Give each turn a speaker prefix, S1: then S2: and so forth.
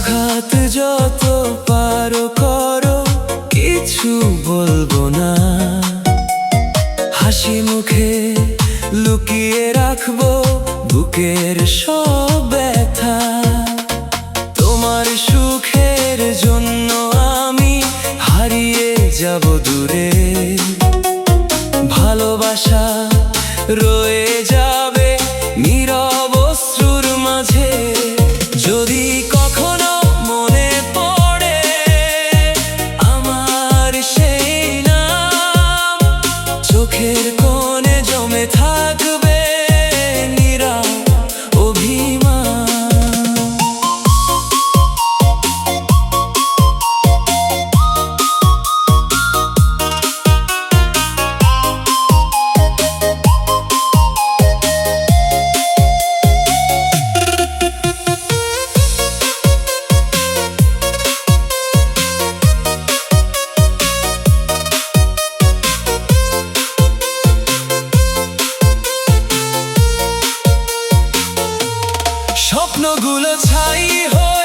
S1: আঘাত যত পারো করো, কিছু বলবো না। হাসি মুখে লুকিয়ে রাখবো বুকের সব ব্যথা। তোমার সুখের জন্য আমি হারিয়ে যাব দূরে। ভালোবাসা রয়ে যাবে নীরব অশ্রুর মাঝে। যদি কখনো মনে পড়ে আমার সেই নাম, চোখের কোণে জমে থাকবে নীরব অভিমান। স্বপ্নগুলো ছাই হয়ে